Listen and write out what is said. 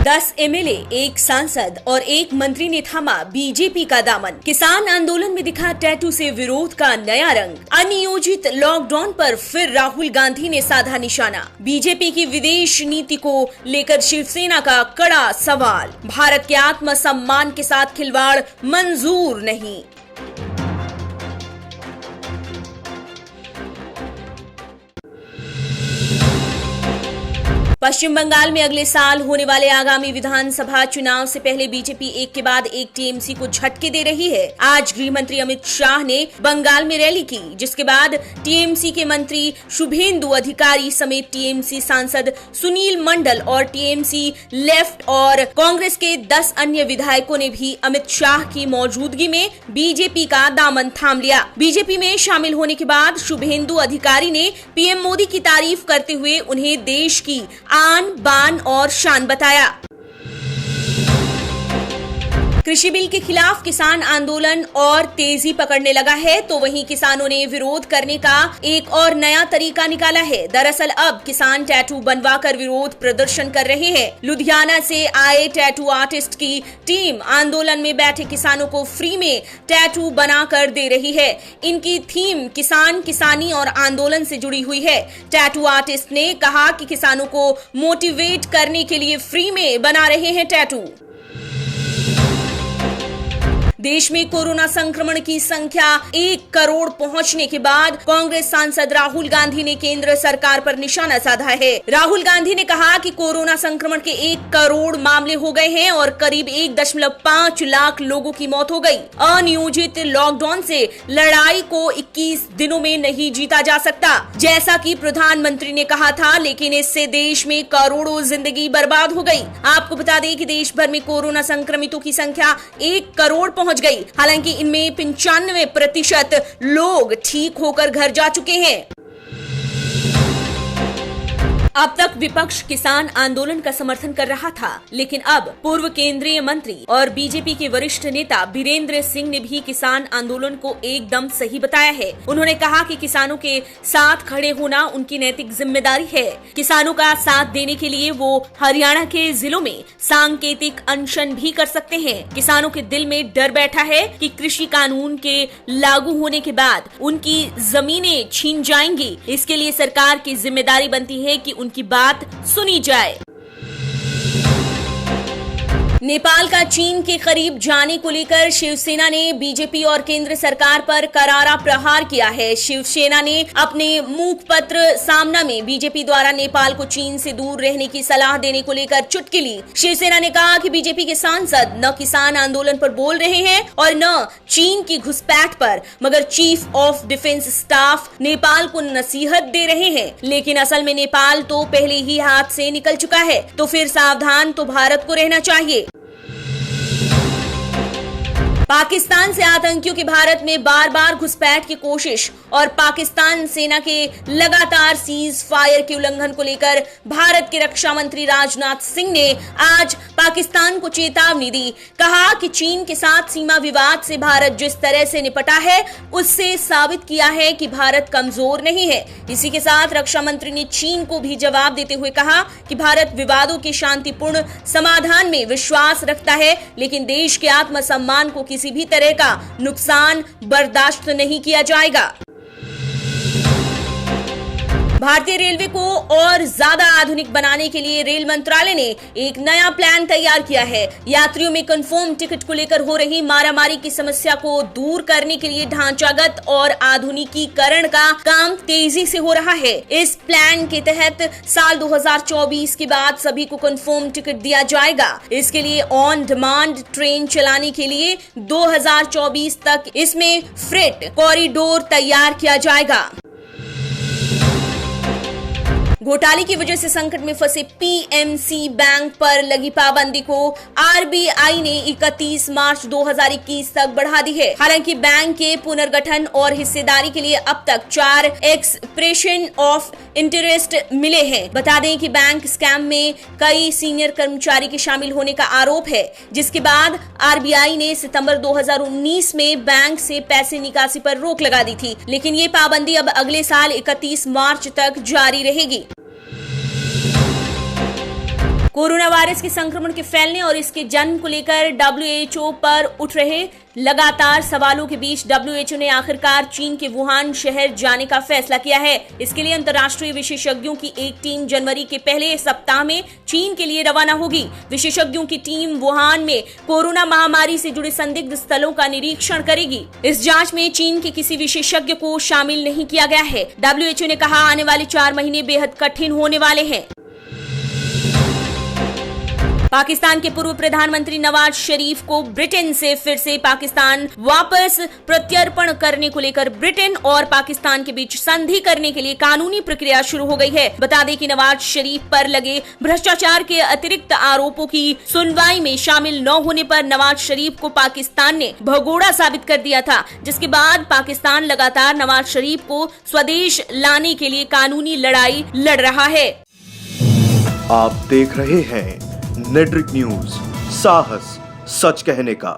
10 MLA, एक सांसद और एक मंत्री ने थामा बीजेपी का दामन। किसान आंदोलन में दिखा टैटू से विरोध का नया रंग। अनियोजित लॉकडाउन पर फिर राहुल गांधी ने साधा निशाना। बीजेपी की विदेश नीति को लेकर शिवसेना का कड़ा सवाल। भारत के आत्मसम्मान के साथ खिलवाड़ मंजूर नहीं। पश्चिम बंगाल में अगले साल होने वाले आगामी विधानसभा चुनाव से पहले बीजेपी एक के बाद एक टीएमसी को झटके दे रही है। आज गृह मंत्री अमित शाह ने बंगाल में रैली की, जिसके बाद टीएमसी के मंत्री शुभेंदु अधिकारी समेत टीएमसी सांसद सुनील मंडल और टीएमसी लेफ्ट और कांग्रेस के 10 अन्य विधायकों ने भी अमित शाह की मौजूदगी में बीजेपी का दामन थाम लिया। बीजेपी में शामिल होने के बाद शुभेंदु अधिकारी ने पीएम मोदी की तारीफ करते हुए उन्हें देश की आन बान और शान बताया। कृषि बिल के खिलाफ किसान आंदोलन और तेजी पकड़ने लगा है, तो वहीं किसानों ने विरोध करने का एक और नया तरीका निकाला है। दरअसल अब किसान टैटू बनवाकर विरोध प्रदर्शन कर रहे हैं। लुधियाना से आए टैटू आर्टिस्ट की टीम आंदोलन में बैठे किसानों को फ्री में टैटू बनाकर दे रही है। इनकी थीम किसान, किसानी और आंदोलन से जुड़ी हुई है। टैटू आर्टिस्ट ने कहा कि किसानों को मोटिवेट करने के लिए फ्री में बना रहे हैं टैटू। देश में कोरोना संक्रमण की संख्या 1 करोड़ पहुंचने के बाद कांग्रेस सांसद राहुल गांधी ने केंद्र सरकार पर निशाना साधा है। राहुल गांधी ने कहा कि कोरोना संक्रमण के 1 करोड़ मामले हो गए हैं और करीब 1.5 लाख लोगों की मौत हो गई। अनियोजित लॉकडाउन से लड़ाई को 21 दिनों में नहीं जीता जा सकता, जैसा कि प्रधानमंत्री ने कहा था, लेकिन इससे देश में करोड़ों जिंदगी बर्बाद हो गई। आपको बता दें कि देश भर में कोरोना संक्रमितों की संख्या 1 करोड़ पहुंच गई। हालांकि इनमें 95% लोग ठीक होकर घर जा चुके हैं। अब तक विपक्ष किसान आंदोलन का समर्थन कर रहा था, लेकिन अब पूर्व केंद्रीय मंत्री और बीजेपी के वरिष्ठ नेता बीरेंद्र सिंह ने भी किसान आंदोलन को एकदम सही बताया है। उन्होंने कहा कि किसानों के साथ खड़े होना उनकी नैतिक जिम्मेदारी है। किसानों का साथ देने के लिए वो हरियाणा के जिलों में सांकेतिक अनशन भी कर सकते हैं। किसानों के दिल में डर बैठा है कि कृषि कानून के लागू होने के बाद उनकी जमीनें छीन जाएंगी। इसके लिए सरकार की जिम्मेदारी बनती है कि उनकी बात सुनी जाए। नेपाल का चीन के करीब जाने को लेकर शिवसेना ने बीजेपी और केंद्र सरकार पर करारा प्रहार किया है। शिवसेना ने अपने मूक पत्र सामना में बीजेपी द्वारा नेपाल को चीन से दूर रहने की सलाह देने को लेकर चुटकी ली। शिवसेना ने कहा कि बीजेपी के सांसद न किसान आंदोलन पर बोल रहे हैं और न चीन की घुसपैठ पर, मगर chief of defence staff Nepal को नसीहत दे रहे हैं। लेकिन असल में नेपाल तो पहले ही हाथ से निकल चुका है, तो फिर सावधान तो भारत को रहना चाहिए। पाकिस्तान से आतंकियों की भारत में बार बार घुसपैठ की कोशिश और पाकिस्तान सेना के लगातार सीज फायर के उल्लंघन को लेकर भारत के रक्षा मंत्री राजनाथ सिंह ने आज पाकिस्तान को चेतावनी दी। कहा कि चीन के साथ सीमा विवाद से भारत जिस तरह से निपटा है, उससे साबित किया है कि भारत कमजोर नहीं है। इसी के साथ रक्षा मंत्री ने चीन को भी जवाब देते हुए कहा कि भारत विवादों के शांतिपूर्ण समाधान में विश्वास रखता है, लेकिन देश के आत्मसम्मान को किसी भी तरह का नुकसान बर्दाश्त नहीं किया जाएगा। भारतीय रेलवे को और ज्यादा आधुनिक बनाने के लिए रेल मंत्रालय ने एक नया प्लान तैयार किया है। यात्रियों में कंफर्म टिकट को लेकर हो रही मारामारी की समस्या को दूर करने के लिए ढांचागत और आधुनिकीकरण का काम तेजी से हो रहा है। इस प्लान के तहत साल 2024 के बाद सभी को कंफर्म टिकट दिया जाएगा। इसके लिए ऑन डिमांड ट्रेन चलाने के लिए 2024 तक इसमें फ्रेट कॉरिडोर तैयार किया जाएगा। घोटाले की वजह से संकट में फंसे पीएमसी बैंक पर लगी पाबंदी को आरबीआई ने 31 मार्च 2021 तक बढ़ा दी है। हालांकि बैंक के पुनर्गठन और हिस्सेदारी के लिए अब तक 4 एक्सप्रेशन ऑफ इंटरेस्ट मिले हैं। बता दें कि बैंक स्कैम में कई सीनियर कर्मचारी के शामिल होने का आरोप है, जिसके बाद आरबीआई ने सितंबर 2019 में बैंक से पैसे निकासी पर रोक लगा दी थी। लेकिन ये पाबंदी अब अगले साल 31 मार्च तक जारी रहेगी। कोरोना वायरस के संक्रमण के फैलने और इसके जन्म को लेकर WHO पर उठ रहे लगातार सवालों के बीच WHO ने आखिरकार चीन के वुहान शहर जाने का फैसला किया है। इसके लिए अंतर्राष्ट्रीय विशेषज्ञों की एक टीम जनवरी के पहले सप्ताह में चीन के लिए रवाना होगी। विशेषज्ञों की टीम वुहान में कोरोना महामारी से जुड़े संदिग्ध स्थलों का निरीक्षण करेगी। इस जांच में चीन के किसी विशेषज्ञ को शामिल नहीं किया गया है। WHO ने कहा आने वाले 4 महीने बेहद कठिन होने वाले हैं। पाकिस्तान के पूर्व प्रधानमंत्री नवाज शरीफ को ब्रिटेन से फिर से पाकिस्तान वापस प्रत्यर्पण करने को लेकर ब्रिटेन और पाकिस्तान के बीच संधि करने के लिए कानूनी प्रक्रिया शुरू हो गई है। बता दें कि नवाज शरीफ पर लगे भ्रष्टाचार के अतिरिक्त आरोपों की सुनवाई में शामिल न होने पर नवाज शरीफ को पाकिस्तान ने भगोड़ा साबित कर दिया था, जिसके बाद पाकिस्तान लगातार नवाज शरीफ को स्वदेश लाने के लिए कानूनी लड़ाई लड़ रहा है। आप देख रहे हैं नेट्रिक न्यूज, साहस सच कहने का।